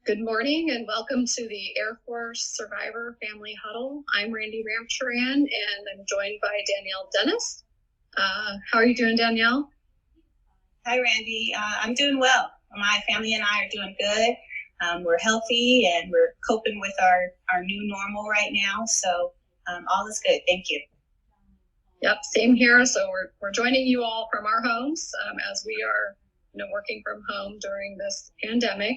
Good morning and welcome to the Air Force Survivor Family Huddle. I'm Randy Ramcharan and I'm joined by Danielle Dennis. How are you doing, Danielle? Hi, Randy. I'm doing well. My family and I are doing good. We're healthy and we're coping with our new normal right now. So all is good. Thank you. Yep, same here. So we're joining you all from our homes as we are working from home during this pandemic.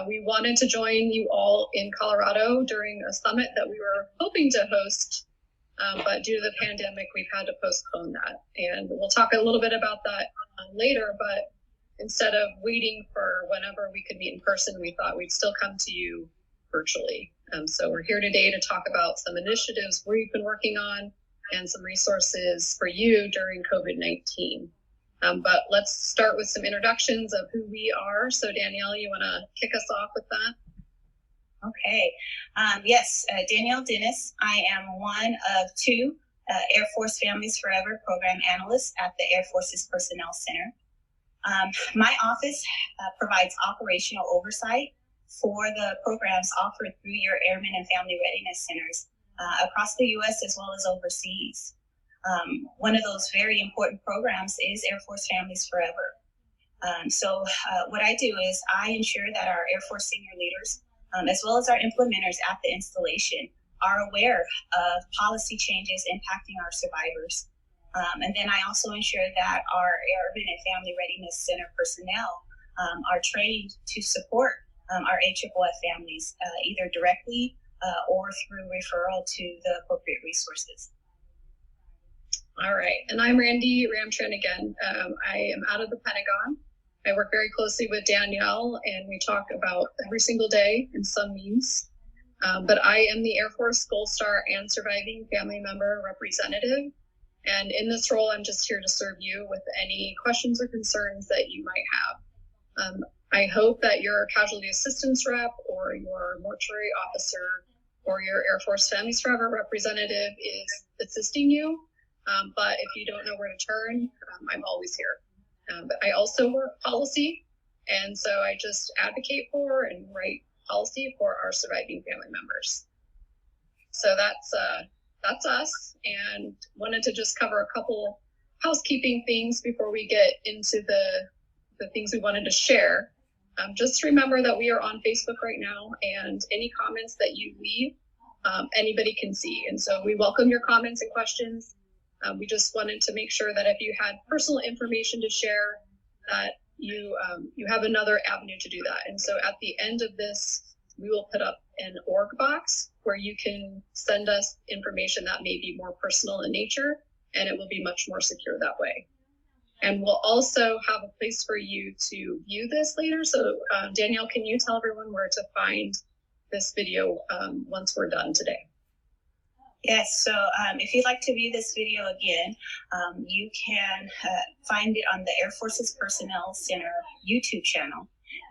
We wanted to join you all in Colorado during a summit that we were hoping to host, but due to the pandemic, we've had to postpone that. And we'll talk a little bit about that later, but instead of waiting for whenever we could meet in person, we thought we'd still come to you virtually. So we're here today to talk about some initiatives we've been working on and some resources for you during COVID-19. But let's start with some introductions of who we are. So Danielle, you want to kick us off with that? Okay. Yes, Danielle Dennis. I am one of two Air Force Families Forever program analysts at the Air Force's Personnel Center. My office provides operational oversight for the programs offered through your Airmen and Family Readiness Centers across the U.S. as well as overseas. One of those very important programs is Air Force Families Forever. So what I do is I ensure that our Air Force senior leaders, as well as our implementers at the installation, are aware of policy changes impacting our survivors. And then I also ensure that our Airmen and Family Readiness Center personnel are trained to support our AFFF families, either directly or through referral to the appropriate resources. All right, and I'm Randy Ramcharan again. I am out of the Pentagon. I work very closely with Danielle, and we talk about every single day in some means. But I am the Air Force Gold Star and Surviving Family Member Representative. And in this role, I'm just here to serve you with any questions or concerns that you might have. I hope that your Casualty Assistance Rep or your Mortuary Officer or your Air Force Families Forever representative is assisting you. But if you don't know where to turn, I'm always here. But I also work policy, and so I just advocate for and write policy for our surviving family members. So that's us, and wanted to just cover a couple housekeeping things before we get into the things we wanted to share. Just remember that we are on Facebook right now, and any comments that you leave, anybody can see. And so we welcome your comments and questions. We just wanted to make sure that if you had personal information to share, that you have another avenue to do that. And so at the end of this, we will put up an org box where you can send us information that may be more personal in nature, and it will be much more secure that way. And we'll also have a place for you to view this later. So Danielle, can you tell everyone where to find this video once we're done today? Yes, so if you'd like to view this video again, you can find it on the Air Force's Personnel Center YouTube channel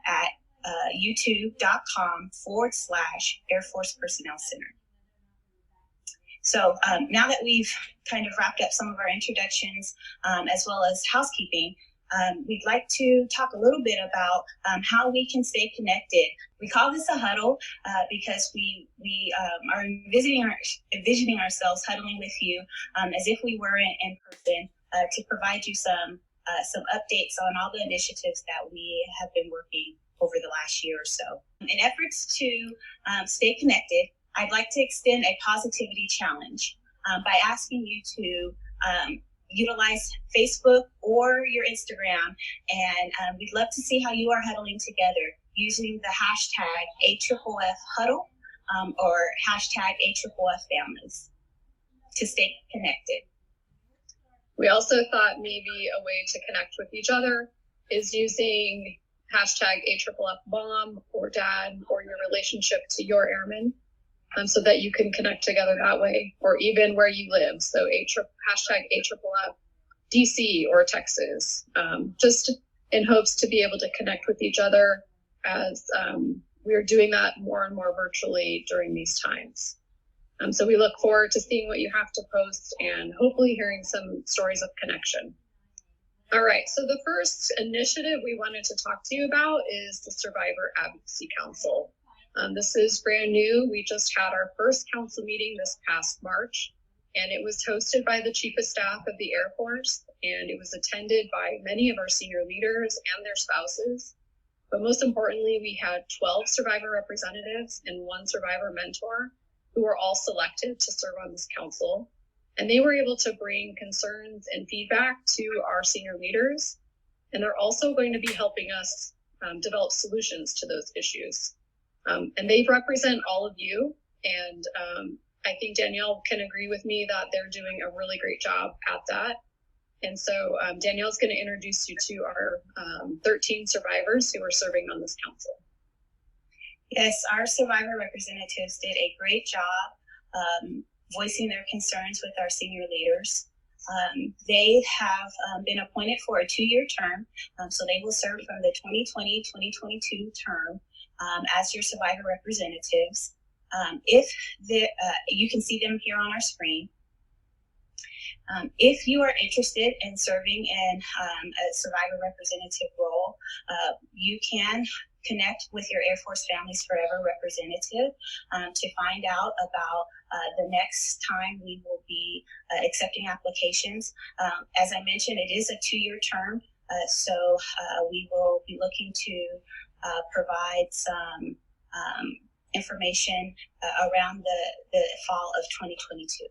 at youtube.com/Air Force Personnel Center. So now that we've kind of wrapped up some of our introductions as well as housekeeping, we'd like to talk a little bit about how we can stay connected. We call this a huddle because we are envisioning ourselves huddling with you as if we were in person to provide you some updates on all the initiatives that we have been working over the last year or so. In efforts to stay connected, I'd like to extend a positivity challenge by asking you to utilize Facebook or your Instagram, and we'd love to see how you are huddling together using the hashtag AFFFHuddle or hashtag AFFFFamilies to stay connected. We also thought maybe a way to connect with each other is using hashtag AFFFMom or Dad or your relationship to your airmen. So that you can connect together that way, or even where you live. So hashtag AFFF DC or Texas, just in hopes to be able to connect with each other as we are doing that more and more virtually during these times. So we look forward to seeing what you have to post and hopefully hearing some stories of connection. All right, so the first initiative we wanted to talk to you about is the Survivor Advocacy Council. This is brand new. We just had our first council meeting this past March, and it was hosted by the Chief of Staff of the Air Force, and it was attended by many of our senior leaders and their spouses. But most importantly, we had 12 survivor representatives and 1 survivor mentor who were all selected to serve on this council. And they were able to bring concerns and feedback to our senior leaders. And they're also going to be helping us develop solutions to those issues. And they represent all of you. And I think Danielle can agree with me that they're doing a really great job at that. And so Danielle's going to introduce you to our 13 survivors who are serving on this council. Yes, our survivor representatives did a great job voicing their concerns with our senior leaders. They have been appointed for a 2-year term, so they will serve from the 2020-2022 term as your survivor representatives. You can see them here on our screen. If you are interested in serving in a survivor representative role, you can connect with your Air Force Families Forever representative to find out about the next time we will be accepting applications. As I mentioned, it is a 2-year term, so we will be looking to provide some information around the fall of 2022.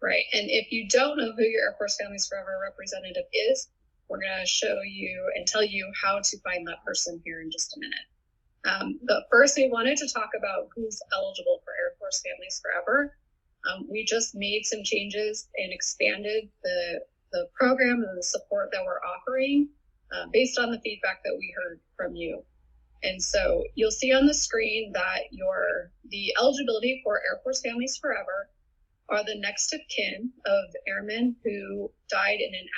Right, and if you don't know who your Air Force Families Forever representative is, we're going to show you and tell you how to find that person here in just a minute. But first, we wanted to talk about who's eligible for Air Force Families Forever. We just made some changes and expanded the program and the support that we're offering based on the feedback that we heard from you. And so you'll see on the screen that the eligibility for Air Force Families Forever are the next of kin of airmen who died in an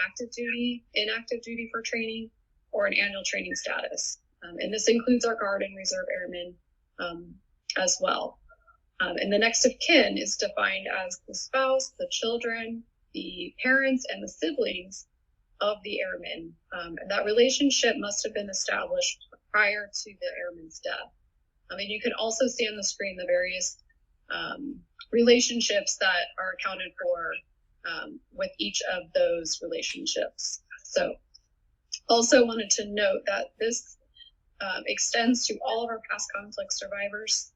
inactive duty for training, or an annual training status. And this includes our Guard and Reserve airmen as well. And the next of kin is defined as the spouse, the children, the parents, and the siblings of the airman. And that relationship must have been established prior to the airman's death. And you can also see on the screen the various relationships that are accounted for with each of those relationships. So also wanted to note that this extends to all of our past conflict survivors,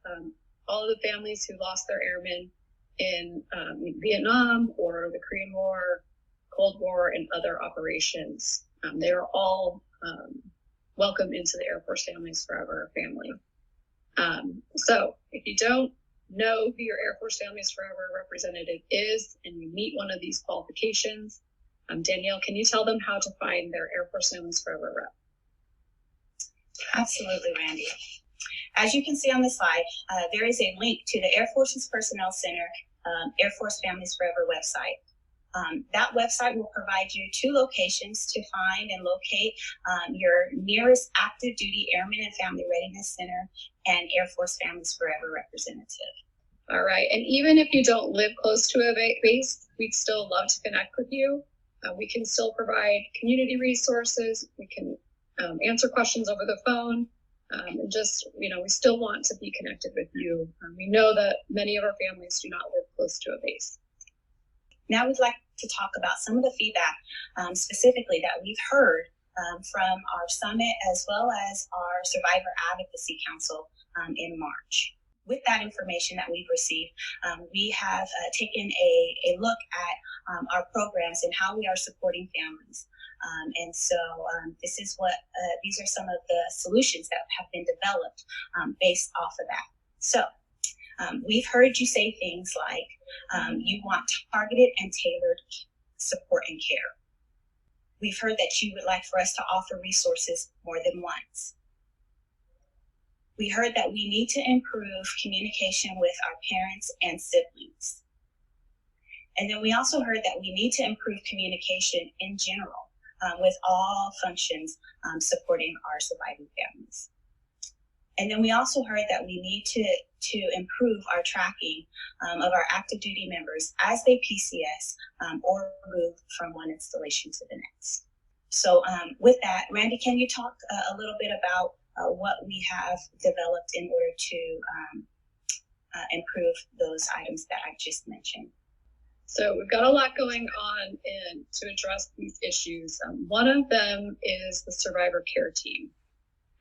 all of the families who lost their airmen in Vietnam or the Korean War, Cold War, and other operations. They are all welcome into the Air Force Families Forever family. So if you don't know who your Air Force Families Forever representative is and you meet one of these qualifications, Danielle, can you tell them how to find their Air Force Families Forever rep? Absolutely, Randy. As you can see on the slide, there is a link to the Air Force's Personnel Center Air Force Families Forever website. That website will provide you 2 locations to find and locate your nearest active duty Airmen and Family Readiness Center and Air Force Families Forever representative. All right, and even if you don't live close to a base, we'd still love to connect with you. We can still provide community resources. We can answer questions over the phone. And just, we still want to be connected with you. We know that many of our families do not live close to a base. Now we'd like to talk about some of the feedback specifically that we've heard from our summit as well as our Survivor Advocacy Council in March. With that information that we've received, we have taken a look at our programs and how we are supporting families. And so this is these are some of the solutions that have been developed based off of that. So we've heard you say things like you want targeted and tailored support and care. We've heard that you would like for us to offer resources more than once. We heard that we need to improve communication with our parents and siblings. And then we also heard that we need to improve communication in general with all functions supporting our surviving families. And then we also heard that we need to improve our tracking of our active duty members as they PCS or move from one installation to the next. So with that, Randy, can you talk a little bit about what we have developed in order to improve those items that I just mentioned? So we've got a lot going on to address these issues. One of them is the survivor care team.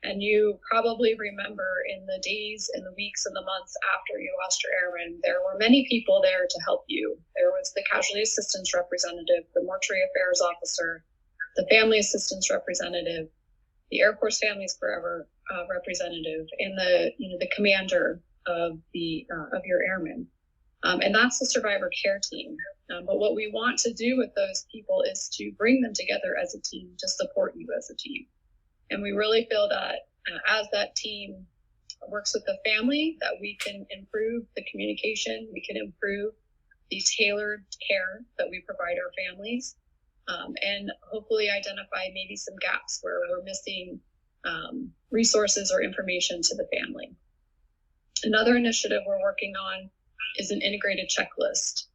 And you probably remember in the days and the weeks and the months after you lost your airman, there were many people there to help you. There was the casualty assistance representative, the mortuary affairs officer, the family assistance representative, the Air Force Families Forever representative, and the commander of your airman. And that's the survivor care team. But what we want to do with those people is to bring them together as a team to support you as a team. And we really feel that as that team works with the family, that we can improve the communication, we can improve the tailored care that we provide our families, and hopefully identify maybe some gaps where we're missing resources or information to the family. Another initiative we're working on is an integrated checklist.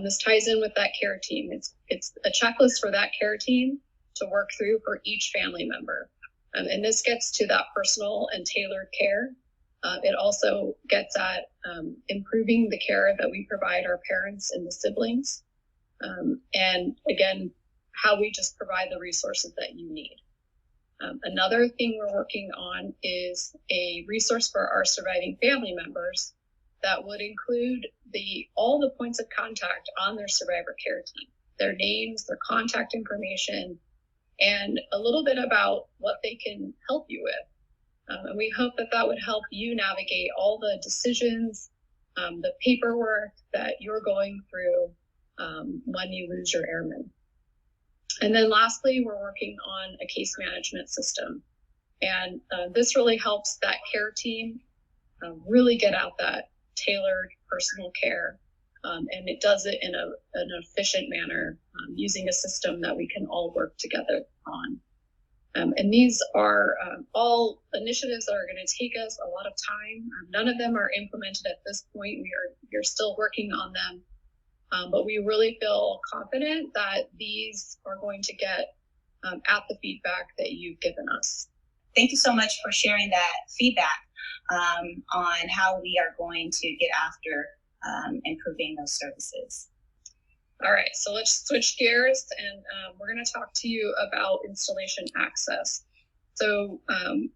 This ties in with that care team. It's a checklist for that care team to work through for each family member. And this gets to that personal and tailored care. It also gets at improving the care that we provide our parents and the siblings. And again, how we just provide the resources that you need. Another thing we're working on is a resource for our surviving family members that would include all the points of contact on their survivor care team, their names, their contact information, and a little bit about what they can help you with. And we hope that would help you navigate all the decisions, the paperwork that you're going through when you lose your airman. And then lastly, we're working on a case management system. And this really helps that care team really get out that tailored personal care. And it does it in an efficient manner using a system that we can all work together on. And these are all initiatives that are going to take us a lot of time. None of them are implemented at this point. We're still working on them. But we really feel confident that these are going to get at the feedback that you've given us. Thank you so much for sharing that feedback on how we are going to get after improving those services. All right, so let's switch gears, and we're going to talk to you about installation access. So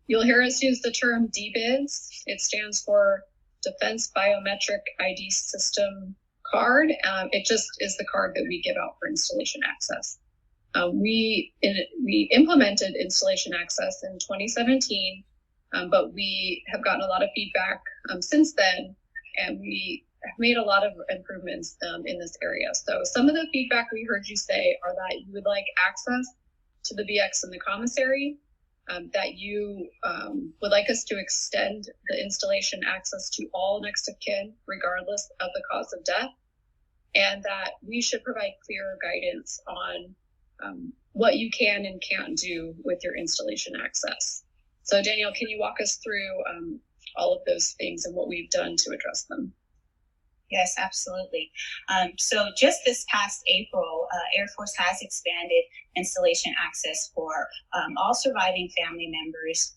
you'll hear us use the term DBIDS. It stands for Defense Biometric ID System Card. It just is the card that we give out for installation access. We implemented installation access in 2017, but we have gotten a lot of feedback since then, and we have made a lot of improvements in this area. So some of the feedback we heard you say are that you would like access to the BX in the commissary, that you would like us to extend the installation access to all next of kin, regardless of the cause of death, and that we should provide clearer guidance on what you can and can't do with your installation access. So Danielle, can you walk us through all of those things and what we've done to address them? Yes, absolutely. So just this past April, Air Force has expanded installation access for all surviving family members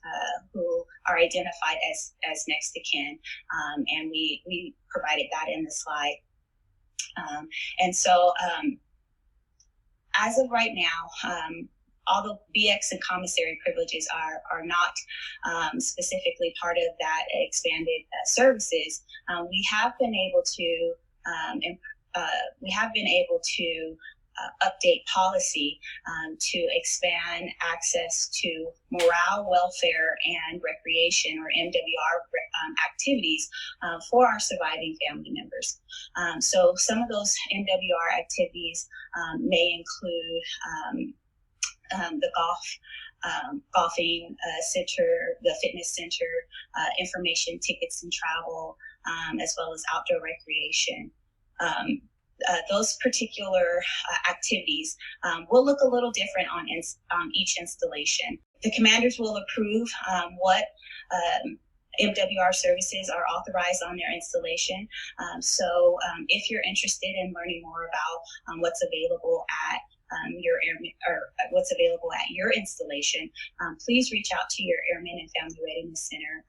who are identified as next to kin, and we provided that in the slide. And so as of right now, although BX and commissary privileges are not specifically part of that expanded services, we have been able to update policy to expand access to morale, welfare, and recreation, or MWR activities for our surviving family members. So some of those MWR activities may include the golfing center, the fitness center, information, tickets, and travel, as well as outdoor recreation. Those particular activities will look a little different on each installation. The commanders will approve what MWR services are authorized on their installation. So if you're interested in learning more about what's available at your airman or what's available at your installation, please reach out to your Airmen and Family Readiness Center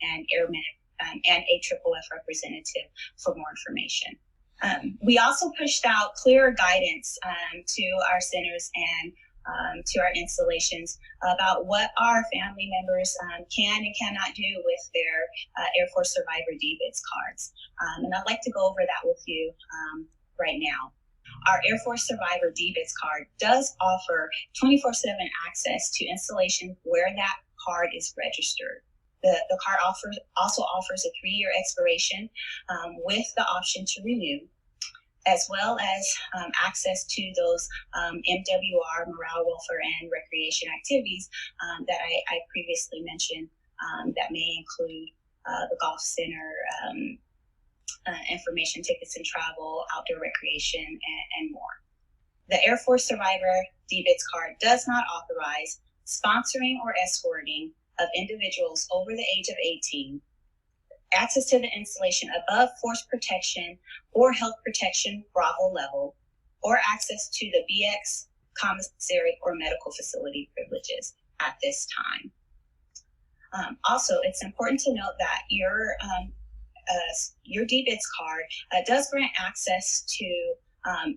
and Airmen and AFFF representative for more information. We also pushed out clearer guidance to our centers and to our installations about what our family members can and cannot do with their Air Force Survivor DBIDS cards. And I'd like to go over that with you right now. Our Air Force Survivor DBIDS card does offer 24/7 access to installation where that card is registered. The card also offers a 3-year expiration with the option to renew, as well as access to those MWR, morale, welfare, and recreation activities that I previously mentioned that may include the golf center, information, tickets and travel, outdoor recreation, and more. The Air Force Survivor DBIDS card does not authorize sponsoring or escorting of individuals over the age of 18, access to the installation above force protection or health protection Bravo level, or access to the BX, commissary, or medical facility privileges at this time. Also, it's important to note that your DBIDS card does grant access to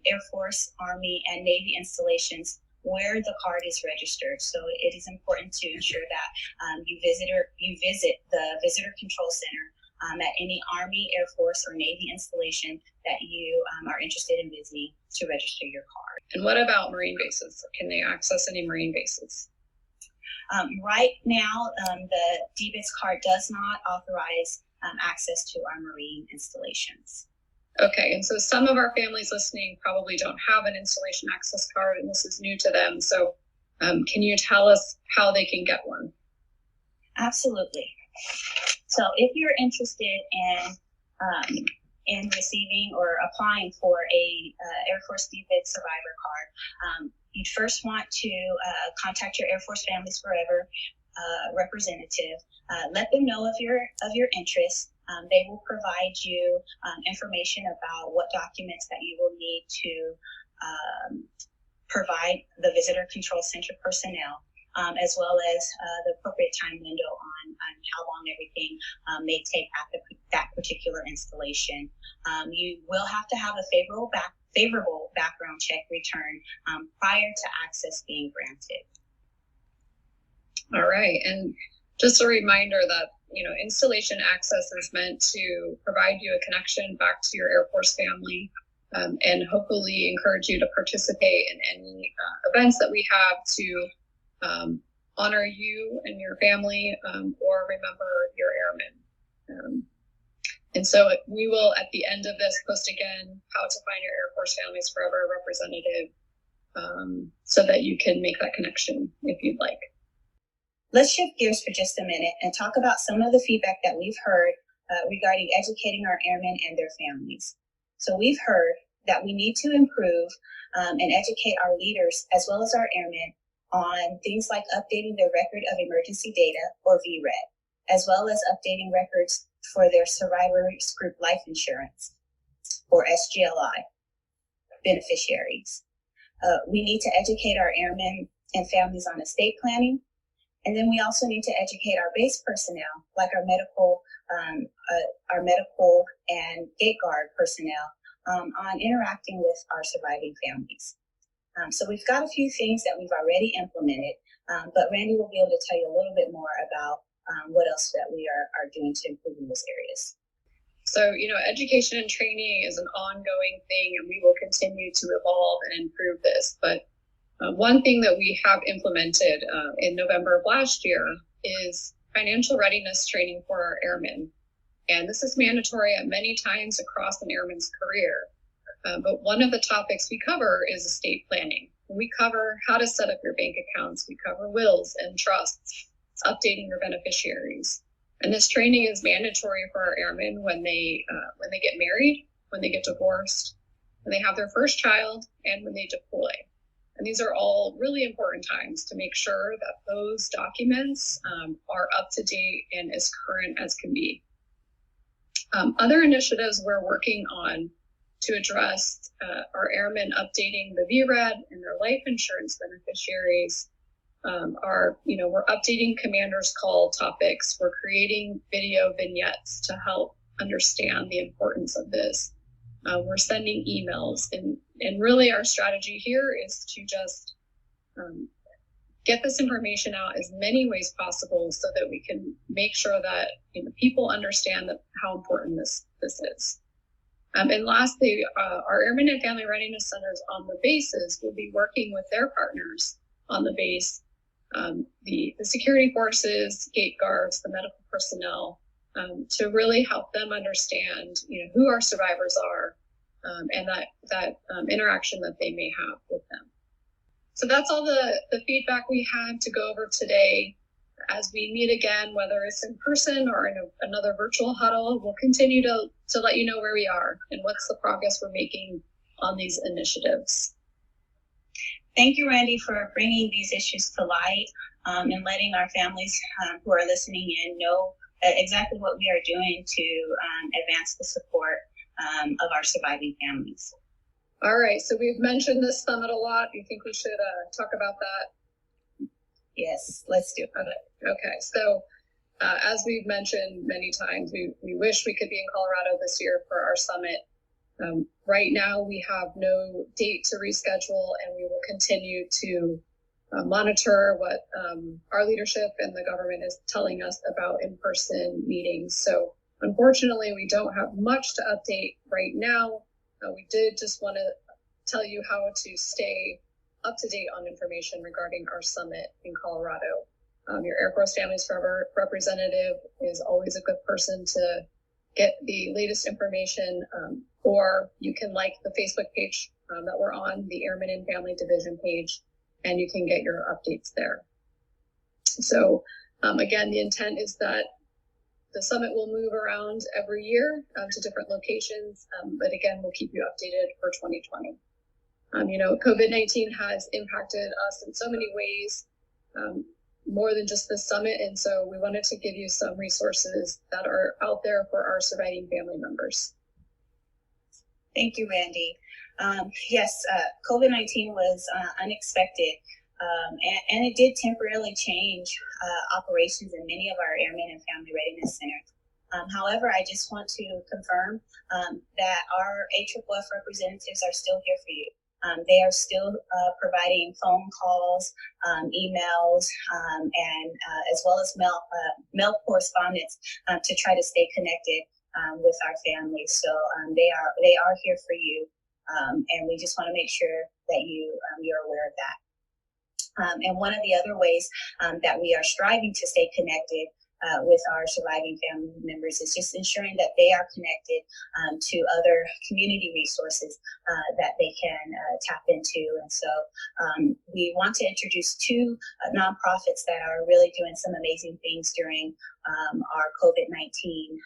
Air Force, Army, and Navy installations where the card is registered. So it is important to ensure that you visit the Visitor Control Center at any Army, Air Force, or Navy installation that you are interested in visiting to register your card. And what about Marine bases? Can they access any Marine bases? Right now, the DBIDS card does not authorize access to our Marine installations. Okay, and so some of our families listening probably don't have an installation access card, and this is new to them. So can you tell us how they can get one? Absolutely. So if you're interested in receiving or applying for a Air Force DBIDS Survivor card, you'd first want to contact your Air Force Families Forever representative. Let them know of your interest. They will provide you information about what documents that you will need to provide the Visitor Control Center personnel, as well as the appropriate time window on how long everything may take at that particular installation. You will have to have a favorable background check return prior to access being granted. All right, and just a reminder that installation access is meant to provide you a connection back to your Air Force family, and hopefully encourage you to participate in any events that we have to honor you and your family, or remember your airmen. And so we will, at the end of this, post again how to find your Air Force Families Forever representative, so that you can make that connection if you'd like. Let's shift gears for just a minute and talk about some of the feedback that we've heard regarding educating our airmen and their families. So we've heard that we need to improve and educate our leaders as well as our airmen on things like updating their record of emergency data, or VRED, as well as updating records for their survivors group life insurance, or SGLI beneficiaries. We need to educate our airmen and families on estate planning. And then we also need to educate our base personnel, like our medical and gate guard personnel, on interacting with our surviving families. So we've got a few things that we've already implemented, but Randy will be able to tell you a little bit more about what else that we are doing to improve in those areas. So, education and training is an ongoing thing, and we will continue to evolve and improve this. But one thing that we have implemented in November of last year is financial readiness training for our airmen. And this is mandatory at many times across an airman's career. But one of the topics we cover is estate planning. We cover how to set up your bank accounts. We cover wills and trusts, updating your beneficiaries. And this training is mandatory for our airmen when they get married, when they get divorced, when they have their first child, and when they deploy. And these are all really important times to make sure that those documents are up to date and as current as can be. Other initiatives we're working on to address our airmen updating the VRED and their life insurance beneficiaries. We're updating commanders' call topics. We're creating video vignettes to help understand the importance of this. We're sending emails, and really our strategy here is to just get this information out as many ways possible so that we can make sure that people understand how important this is. And lastly, our Airmen and Family Readiness Centers on the bases will be working with their partners on the base, the security forces, gate guards, the medical personnel, to really help them understand who our survivors are, and that interaction that they may have with them. So that's all the feedback we had to go over today. As we meet again, whether it's in person or in another virtual huddle, we'll continue to let you know where we are and what's the progress we're making on these initiatives. Thank you, Randy, for bringing these issues to light and letting our families who are listening in know exactly what we are doing to advance the support of our surviving families. All right, so we've mentioned this summit a lot. Do you think we should talk about that? Yes, let's do it. Okay, so as we've mentioned many times, we wish we could be in Colorado this year for our summit. Right now, we have no date to reschedule, and we will continue to monitor what our leadership and the government is telling us about in-person meetings. So unfortunately, we don't have much to update right now. We did just want to tell you how to stay up to date on information regarding our summit in Colorado. Your Air Force Families Forever representative is always a good person to get the latest information, or you can like the Facebook page that we're on, the Airmen and Family Division page, and you can get your updates there. So again, the intent is that the summit will move around every year to different locations, but again, we'll keep you updated for 2020. COVID-19 has impacted us in so many ways, more than just this summit, and so we wanted to give you some resources that are out there for our surviving family members. Thank you, Randy. Yes, COVID-19 was unexpected, and it did temporarily change operations in many of our Airmen and Family Readiness Centers. However, I just want to confirm that our AFFF representatives are still here for you. They are still providing phone calls, emails, and as well as mail correspondence to try to stay connected with our families. So they are here for you, and we just want to make sure that you're aware of that. And one of the other ways that we are striving to stay connected with our surviving family members is just ensuring that they are connected to other community resources that they can tap into. And so we want to introduce two nonprofits that are really doing some amazing things during our COVID-19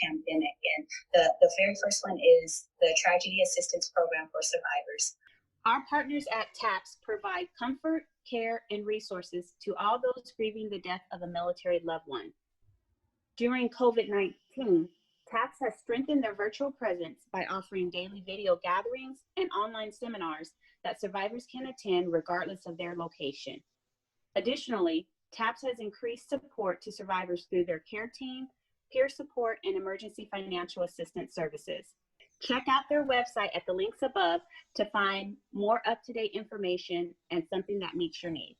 pandemic. And the very first one is the Tragedy Assistance Program for Survivors. Our partners at TAPS provide comfort, care, and resources to all those grieving the death of a military loved one. During COVID-19, TAPS has strengthened their virtual presence by offering daily video gatherings and online seminars that survivors can attend regardless of their location. Additionally, TAPS has increased support to survivors through their care team, peer support, and emergency financial assistance services. Check out their website at the links above to find more up-to-date information and something that meets your needs.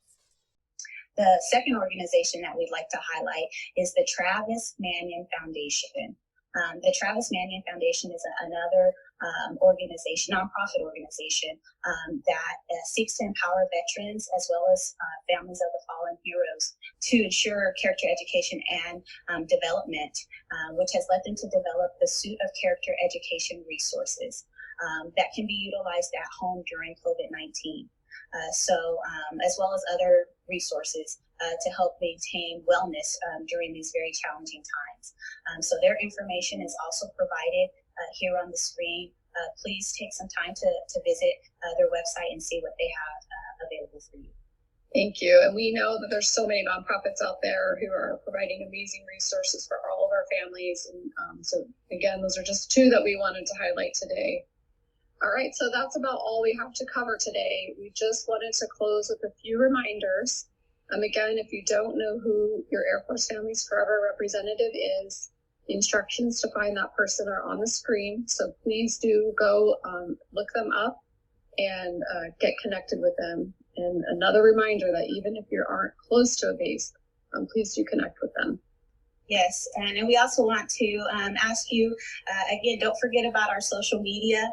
The second organization that we'd like to highlight is the Travis Manion Foundation. The Travis Manion Foundation is another nonprofit organization that seeks to empower veterans as well as families of the fallen heroes to ensure character education and development, which has led them to develop the suite of character education resources that can be utilized at home during COVID-19. As well as other resources to help maintain wellness during these very challenging times. So their information is also provided here on the screen. Please take some time to visit their website and see what they have available for you. Thank you. And we know that there's so many nonprofits out there who are providing amazing resources for all of our families. And so again, those are just two that we wanted to highlight today. All right, so that's about all we have to cover today. We just wanted to close with a few reminders. Again, if you don't know who your Air Force Families Forever representative is, the instructions to find that person are on the screen. So please do go look them up and get connected with them. And another reminder that even if you aren't close to a base, please do connect with them. Yes, and we also want to ask you, again, don't forget about our social media.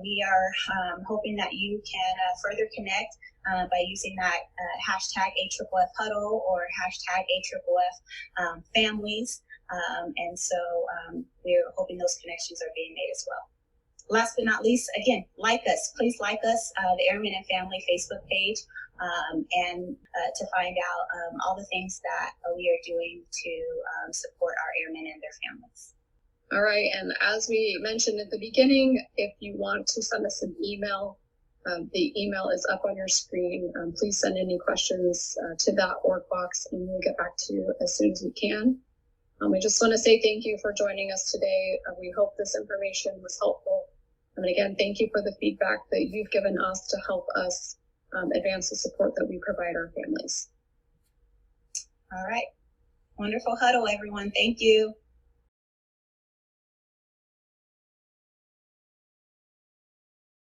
We are hoping that you can further connect by using that hashtag AFFFHuddle or hashtag AFFF families. And so we're hoping those connections are being made as well. Last but not least, again, like us. Please like us, the Airmen and Family Facebook page, and to find out all the things that we are doing to support our airmen and their families. All right, and as we mentioned at the beginning, if you want to send us an email, the email is up on your screen. Please send any questions to that org box, and we'll get back to you as soon as we can. We just want to say thank you for joining us today. We hope this information was helpful. And again, thank you for the feedback that you've given us to help us advance the support that we provide our families. All right. Wonderful huddle, everyone. Thank you.